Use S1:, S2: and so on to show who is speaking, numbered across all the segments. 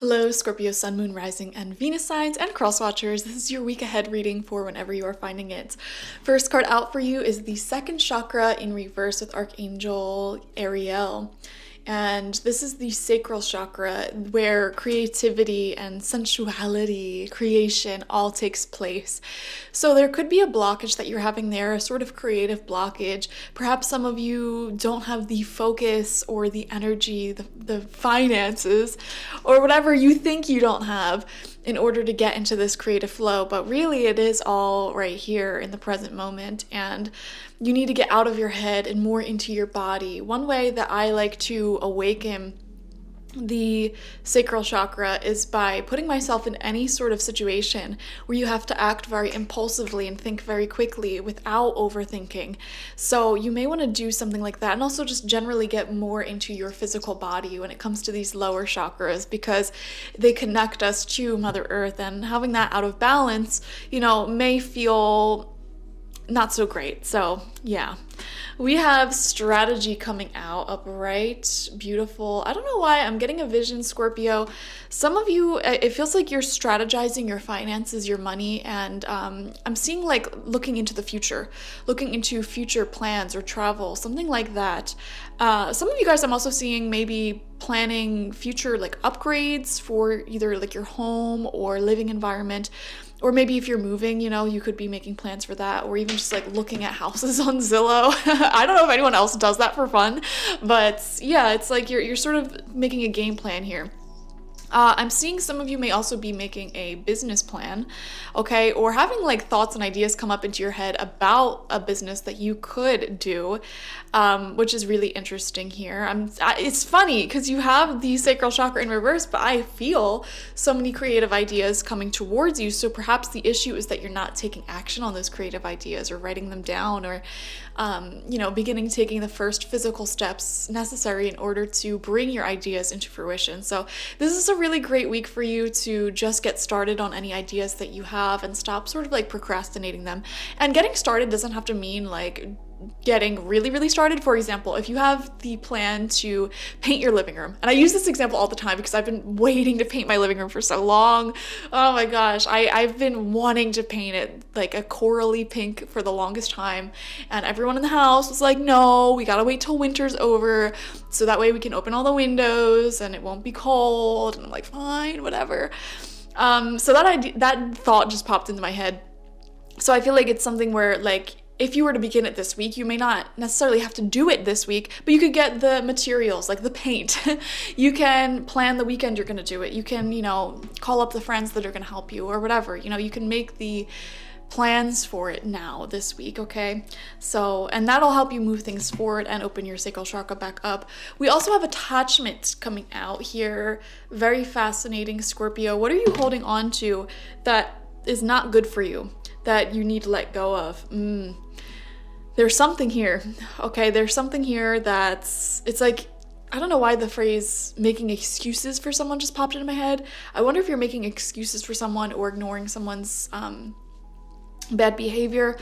S1: Hello, Scorpio, Sun, Moon, Rising, and Venus signs and cross watchers. This is your week ahead reading for whenever you are finding it. First card out for you is the second chakra in reverse with Archangel Ariel. And this is the sacral chakra where creativity and sensuality, creation all takes place. So there could be a blockage that you're having there, a sort of creative blockage. Perhaps some of you don't have the focus or the energy, the finances, or whatever you think you don't have in order to get into this creative flow. But really it is all right here in the present moment, and you need to get out of your head and more into your body. One way that I like to awaken the sacral chakra is by putting myself in any sort of situation where you have to act very impulsively and think very quickly without overthinking. So you may want to do something like that, and also just generally get more into your physical body when it comes to these lower chakras, because they connect us to Mother Earth, and having that out of balance, may feel not so great. So yeah, we have strategy coming out upright, beautiful. I don't know why I'm getting a vision, Scorpio. Some of you, it feels like you're strategizing your finances, your money, and I'm seeing like looking into the future, looking into future plans or travel, something like that. Some of you guys, I'm also seeing maybe planning future like upgrades for either like your home or living environment. Or maybe if you're moving, you could be making plans for that, or even just like looking at houses on Zillow. I don't know if anyone else does that for fun, but yeah, it's like you're sort of making a game plan here. I'm seeing some of you may also be making a business plan, okay, or having like thoughts and ideas come up into your head about a business that you could do, which is really interesting here. It's funny because you have the sacral chakra in reverse, but I feel so many creative ideas coming towards you. So perhaps the issue is that you're not taking action on those creative ideas, or writing them down, or beginning taking the first physical steps necessary in order to bring your ideas into fruition. So this is a really great week for you to just get started on any ideas that you have and stop sort of like procrastinating them. And getting started doesn't have to mean like getting really started. For example, if you have the plan to paint your living room, and I use this example all the time because I've been waiting to paint my living room for so long. Oh my gosh, I've been wanting to paint it like a corally pink for the longest time, and everyone in the house was like, no, we gotta wait till winter's over so that way we can open all the windows and it won't be cold. And I'm like, fine, whatever. So that thought just popped into my head. So I feel like it's something where like, if you were to begin it this week, you may not necessarily have to do it this week, but you could get the materials, like the paint. You can plan the weekend you're gonna do it. You can, call up the friends that are gonna help you or whatever. You can make the plans for it now this week, okay? So, and that'll help you move things forward and open your sacral chakra back up. We also have attachment coming out here. Very fascinating, Scorpio. What are you holding on to that is not good for you, that you need to let go of? There's something here, okay? There's something here it's like, I don't know why the phrase making excuses for someone just popped into my head. I wonder if you're making excuses for someone or ignoring someone's bad behavior,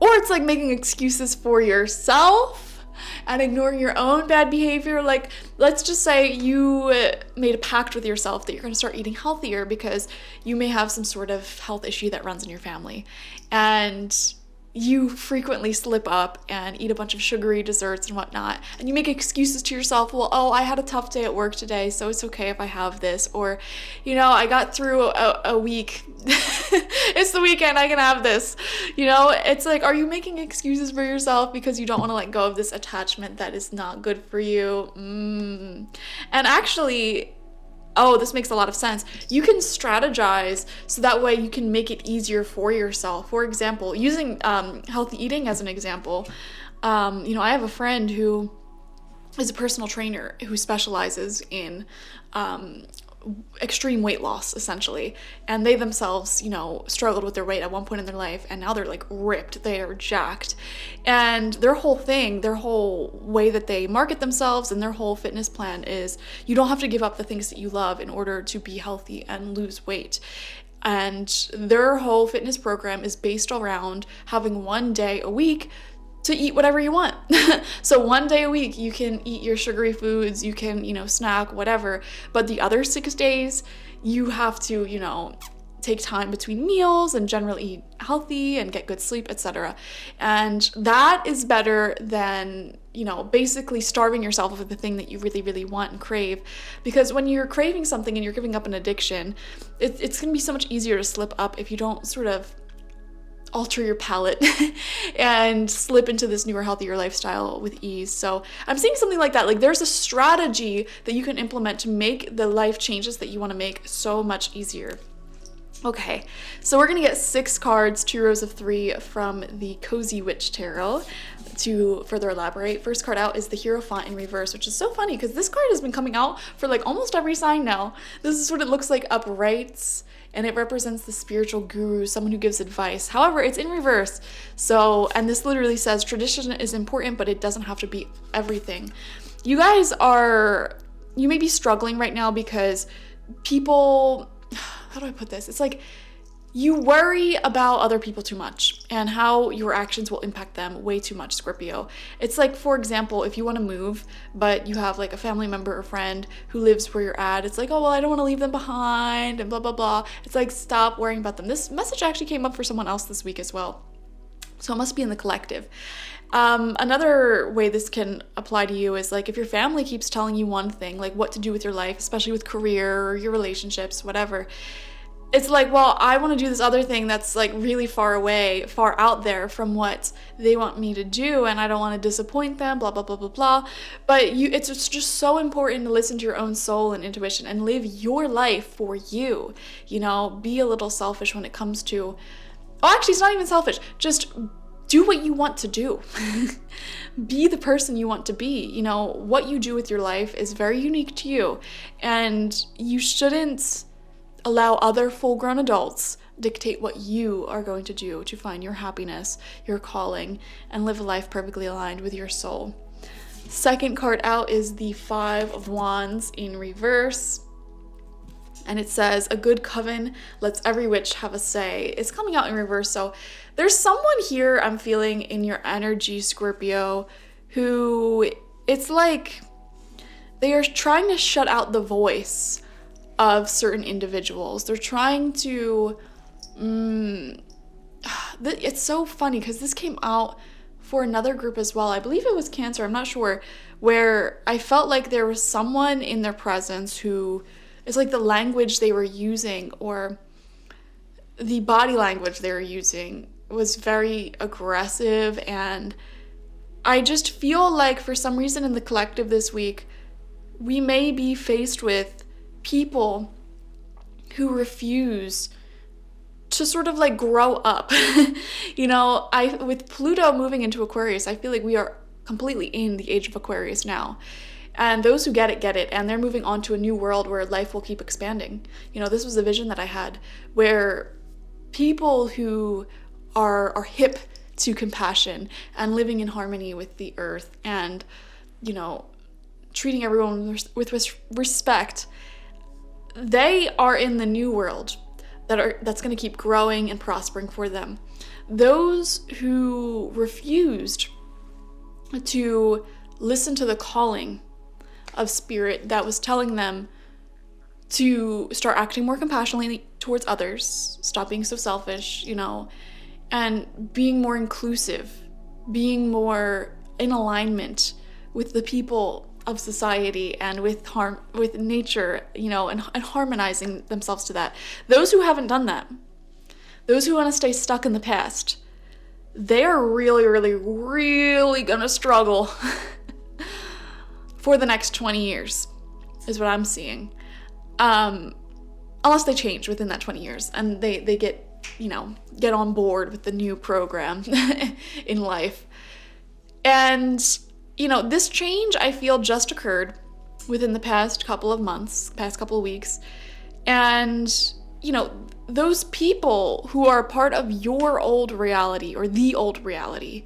S1: or it's like making excuses for yourself and ignoring your own bad behavior. Like, let's just say you made a pact with yourself that you're going to start eating healthier because you may have some sort of health issue that runs in your family, and you frequently slip up and eat a bunch of sugary desserts and whatnot, and you make excuses to yourself. Well, I had a tough day at work today, so it's okay if I have this, or I got through a week. It's the weekend, I can have this. It's like, are you making excuses for yourself because you don't want to let go of this attachment that is not good for you? And actually, this makes a lot of sense. You can strategize so that way you can make it easier for yourself. For example, using healthy eating as an example, I have a friend who is a personal trainer who specializes in extreme weight loss, essentially, and they themselves struggled with their weight at one point in their life, and now they're like ripped, they are jacked, and their whole way that they market themselves and their whole fitness plan is you don't have to give up the things that you love in order to be healthy and lose weight. And their whole fitness program is based around having one day a week to eat whatever you want. So one day a week you can eat your sugary foods, you can, snack, whatever. But the other 6 days you have to, take time between meals and generally eat healthy and get good sleep, etc. And that is better than, basically starving yourself of the thing that you really, really want and crave. Because when you're craving something and you're giving up an addiction, it's going to be so much easier to slip up if you don't sort of alter your palate and slip into this newer, healthier lifestyle with ease. So I'm seeing something like that. Like there's a strategy that you can implement to make the life changes that you want to make so much easier. Okay, so we're going to get 6 cards, 2 rows of 3 from the Cozy Witch Tarot to further elaborate. First card out is the Hierophant in reverse, which is so funny because this card has been coming out for like almost every sign now. This is what it looks like upright, and it represents the spiritual guru, someone who gives advice. However, it's in reverse. So, and this literally says tradition is important, but it doesn't have to be everything. You may be struggling right now because people, how do I put this? It's like you worry about other people too much and how your actions will impact them way too much, Scorpio. It's like, for example, if you want to move, but you have like a family member or friend who lives where you're at, it's like, oh, well, I don't want to leave them behind and blah, blah, blah. It's like, stop worrying about them. This message actually came up for someone else this week as well. So it must be in the collective. Another way this can apply to you is like if your family keeps telling you one thing, like what to do with your life, especially with career or your relationships, whatever. It's like, well, I want to do this other thing that's like really far away, far out there from what they want me to do, and I don't want to disappoint them, blah, blah, blah, blah, blah. But it's just so important to listen to your own soul and intuition and live your life for you. Be a little selfish when it comes to, actually, it's not even selfish. Just do what you want to do. Be the person you want to be. What you do with your life is very unique to you, and you shouldn't allow other full-grown adults dictate what you are going to do to find your happiness, your calling, and live a life perfectly aligned with your soul. Second card out is the 5 of Wands in reverse. And it says, a good coven lets every witch have a say. It's coming out in reverse. So there's someone here I'm feeling in your energy, Scorpio, who it's like they are trying to shut out the voice of certain individuals. They're trying to, it's so funny because this came out for another group as well. I believe it was Cancer, I'm not sure, where I felt like there was someone in their presence who, it's like the language they were using or the body language they were using was very aggressive, and I just feel like for some reason in the collective this week, we may be faced with people who refuse to sort of like grow up. With Pluto moving into Aquarius, I feel like we are completely in the age of Aquarius now. And those who get it, and they're moving on to a new world where life will keep expanding. This was a vision that I had where people who are hip to compassion and living in harmony with the earth and, treating everyone with respect, they are in the new world that's going to keep growing and prospering for them. Those who refused to listen to the calling of spirit that was telling them to start acting more compassionately towards others, stop being so selfish, and being more inclusive, being more in alignment with the people of society and with nature, and harmonizing themselves to that. Those who haven't done that, those who want to stay stuck in the past, they are really, really, really gonna struggle for the next 20 years, is what I'm seeing. Unless they change within that 20 years and they get on board with the new program in life. And this change I feel just occurred within the past couple of months, past couple of weeks. And, those people who are part of your old reality or the old reality,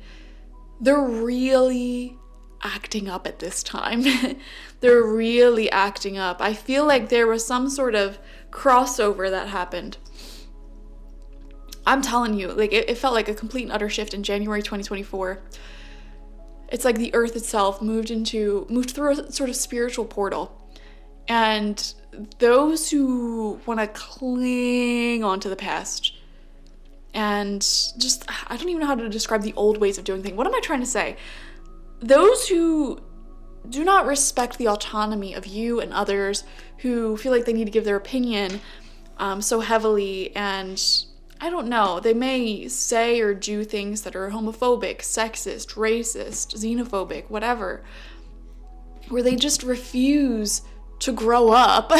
S1: they're really acting up at this time. They're really acting up. I feel like there was some sort of crossover that happened. I'm telling you, like it felt like a complete and utter shift in January 2024. it's like the earth itself moved through a sort of spiritual portal. And those who want to cling on to the past and just, I don't even know how to describe the old ways of doing things. What am I trying to say? Those who do not respect the autonomy of you and others, who feel like they need to give their opinion so heavily, and I don't know, they may say or do things that are homophobic, sexist, racist, xenophobic, whatever, where they just refuse to grow up.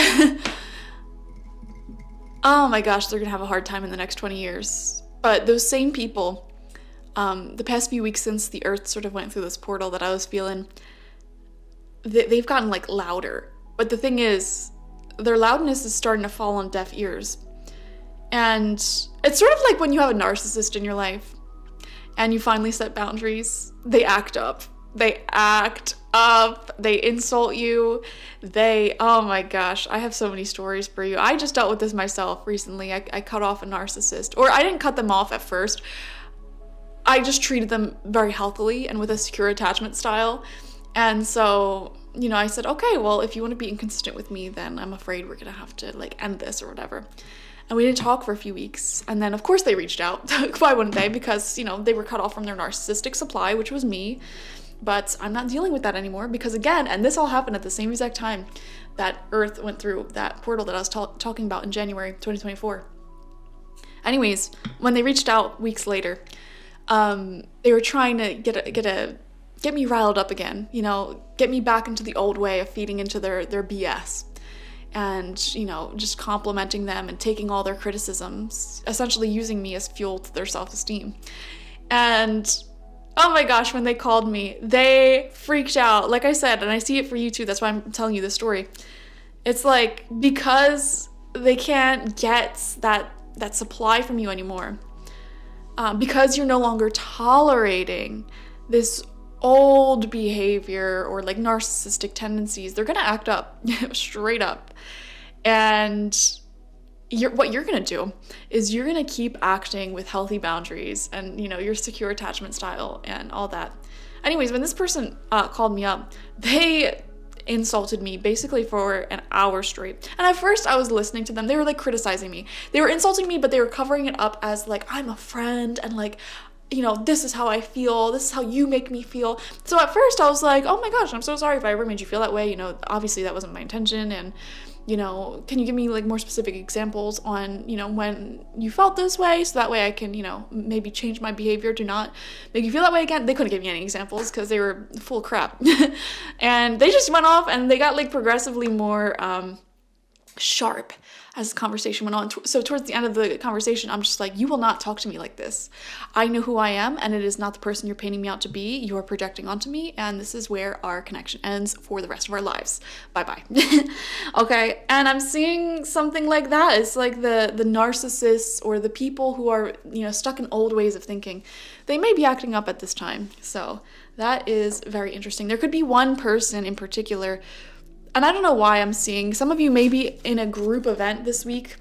S1: Oh my gosh, they're gonna have a hard time in the next 20 years. But those same people, the past few weeks since the earth sort of went through this portal that I was feeling, they've gotten like louder. But the thing is, their loudness is starting to fall on deaf ears. And it's sort of like when you have a narcissist in your life and you finally set boundaries, they act up. They insult you. Oh my gosh, I have so many stories for you. I just dealt with this myself recently. I cut off a narcissist, or I didn't cut them off at first. I just treated them very healthily and with a secure attachment style. And so, I said, okay, well, if you want to be inconsistent with me, then I'm afraid we're gonna have to like end this or whatever. And we didn't talk for a few weeks. And then, of course, they reached out. Why wouldn't they? Because, they were cut off from their narcissistic supply, which was me. But I'm not dealing with that anymore because, again, and this all happened at the same exact time that Earth went through that portal that I was talking about in January 2024. Anyways, when they reached out weeks later, they were trying to get me riled up again, get me back into the old way of feeding into their BS. And, just complimenting them and taking all their criticisms, essentially using me as fuel to their self-esteem. And, oh my gosh, when they called me, they freaked out. Like I said, and I see it for you too, that's why I'm telling you this story. It's like, because they can't get that supply from you anymore, because you're no longer tolerating this old behavior or like narcissistic tendencies, they're gonna act up straight up. And what you're gonna do is you're gonna keep acting with healthy boundaries and your secure attachment style and all that. Anyways, when this person called me up, they insulted me basically for an hour straight. And at first I was listening to them. They were like criticizing me. They were insulting me, but they were covering it up as like, I'm a friend and like, this is how I feel. This is how you make me feel. So at first I was like, oh my gosh, I'm so sorry if I ever made you feel that way. Obviously that wasn't my intention. And, can you give me like more specific examples on, when you felt this way? So that way I can, maybe change my behavior to not make you feel that way again. They couldn't give me any examples because they were full of crap. And they just went off and they got like progressively more sharp as the conversation went on. So towards the end of the conversation, I'm just like, you will not talk to me like this. I know who I am, and it is not the person you're painting me out to be. You are projecting onto me, and this is where our connection ends for the rest of our lives. Bye-bye. Okay, and I'm seeing something like that. It's like the narcissists or the people who are, stuck in old ways of thinking. They may be acting up at this time. So that is very interesting. There could be one person in particular. And I don't know why I'm seeing, some of you may be in a group event this week.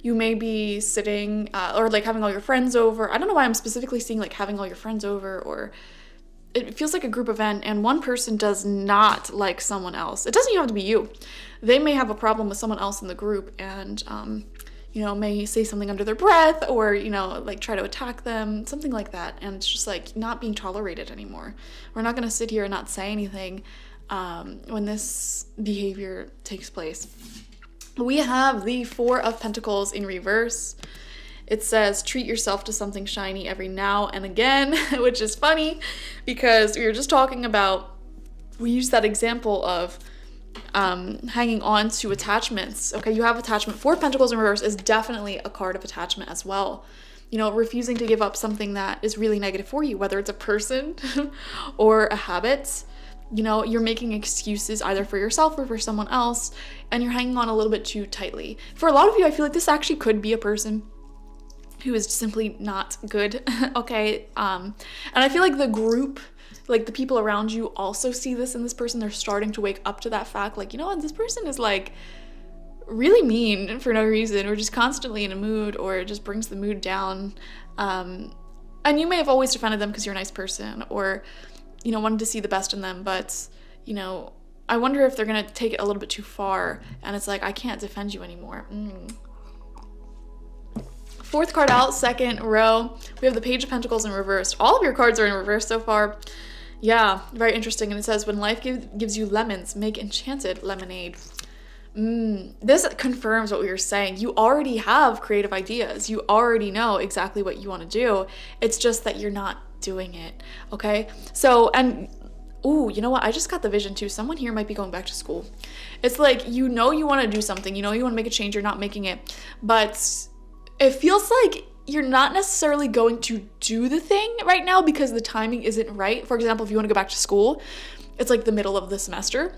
S1: You may be sitting or like having all your friends over. I don't know why I'm specifically seeing like having all your friends over, or it feels like a group event and one person does not like someone else. It doesn't even have to be you. They may have a problem with someone else in the group and, may say something under their breath or, like try to attack them, something like that. And it's just like not being tolerated anymore. We're not going to sit here and not say anything when this behavior takes place. We have the Four of Pentacles in reverse. It says, treat yourself to something shiny every now and again, which is funny because we were just talking about, we used that example of hanging on to attachments. Okay, you have attachment. Four of Pentacles in reverse is definitely a card of attachment as well. Refusing to give up something that is really negative for you, whether it's a person or a habit. You're making excuses either for yourself or for someone else, and you're hanging on a little bit too tightly. For a lot of you, I feel like this actually could be a person who is simply not good, okay? And I feel like the group, like the people around you also see this in this person. They're starting to wake up to that fact, like, what, this person is like really mean for no reason, or just constantly in a mood, or just brings the mood down. And you may have always defended them because you're a nice person, or wanted to see the best in them, but, I wonder if they're going to take it a little bit too far, and it's like, I can't defend you anymore. Fourth card out, second row, we have the Page of Pentacles in reverse. All of your cards are in reverse so far. Yeah, very interesting. And it says, when life gives you lemons, make enchanted lemonade. This confirms what we were saying. You already have creative ideas. You already know exactly what you want to do. It's just that you're not doing it, okay? So, and ooh, you know what? I just got the vision too. Someone here might be going back to school. It's like, you want to do something. You want to make a change. You're not making it. But it feels like you're not necessarily going to do the thing right now because the timing isn't right. For example, if you want to go back to school, it's like the middle of the semester.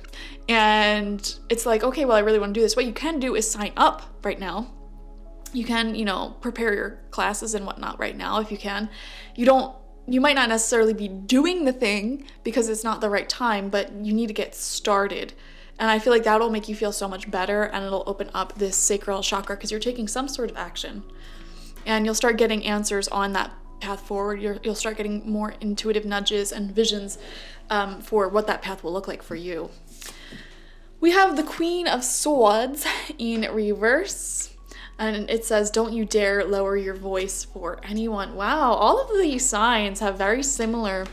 S1: And it's like, okay, well, I really want to do this. What you can do is sign up right now. You can, prepare your classes and whatnot right now if you can. You might not necessarily be doing the thing because it's not the right time, but you need to get started. And I feel like that'll make you feel so much better, and it'll open up this sacral chakra because you're taking some sort of action. And you'll start getting answers on that path forward. You'll start getting more intuitive nudges and visions for what that path will look like for you. We have the Queen of Swords in reverse. And it says, don't you dare lower your voice for anyone. Wow, all of these signs have very similar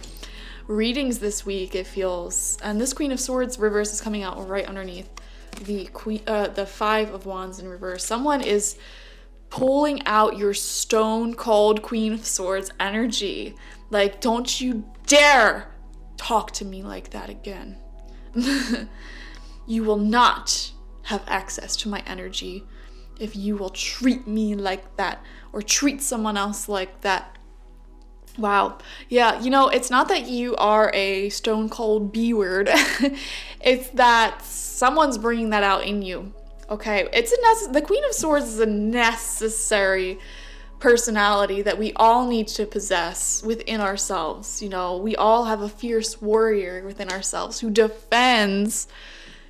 S1: readings this week, it feels. And this Queen of Swords reverse is coming out right underneath the Five of Wands in reverse. Someone is pulling out your stone cold Queen of Swords energy. Like, don't you dare talk to me like that again. You will not have access to my energy if you will treat me like that or treat someone else like that. Wow. Yeah, it's not that you are a stone cold B word. It's that someone's bringing that out in you. Okay, the Queen of Swords is a necessary personality that we all need to possess within ourselves. We all have a fierce warrior within ourselves who defends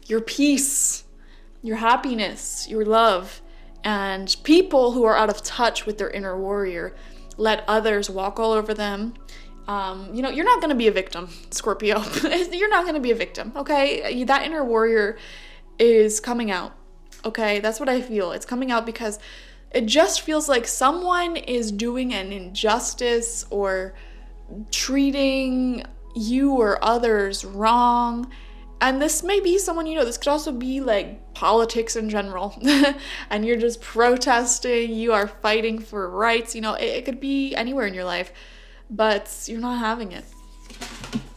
S1: your peace, your happiness, your love. And people who are out of touch with their inner warrior let others walk all over them. You're not going to be a victim, Scorpio. You're not going to be a victim, okay? That inner warrior is coming out, okay? That's what I feel. It's coming out because it just feels like someone is doing an injustice or treating you or others wrong. And this may be someone this could also be like politics in general. And you're just protesting, you are fighting for rights, it could be anywhere in your life, but you're not having it.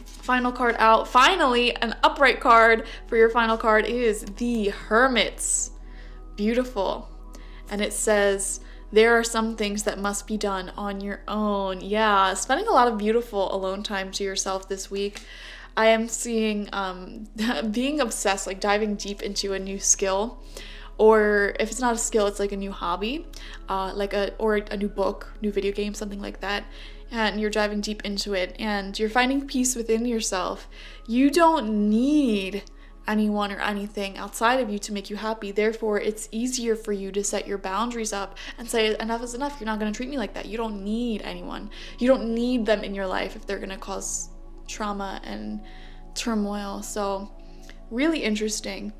S1: Final card out. Finally, an upright card for your final card is the Hermits. Beautiful. And it says, there are some things that must be done on your own. Yeah, spending a lot of beautiful alone time to yourself this week. I am seeing being obsessed, like diving deep into a new skill, or if it's not a skill, it's like a new hobby, or a new book, new video game, something like that. And you're diving deep into it, and you're finding peace within yourself. You don't need anyone or anything outside of you to make you happy. Therefore, it's easier for you to set your boundaries up and say, enough is enough. You're not going to treat me like that. You don't need anyone. You don't need them in your life if they're going to cause trauma and turmoil. So really interesting.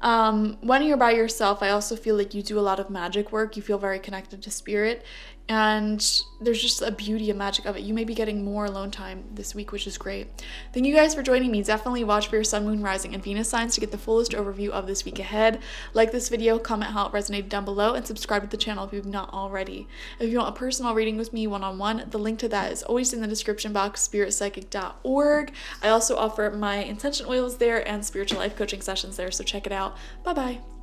S1: When you're by yourself, I also feel like you do a lot of magic work. You feel very connected to spirit, and there's just a beauty and magic of it. You may be getting more alone time this week, which is great. Thank you guys for joining me. Definitely watch for your sun, moon, rising, and Venus signs to get the fullest overview of this week ahead. Like this video, comment how it resonated down below, and subscribe to the channel if you've not already. If you want a personal reading with me one-on-one, the link to that is always in the description box, spiritpsychic.org. I also offer my intention oils there and spiritual life coaching sessions there, so check it out. Bye-bye.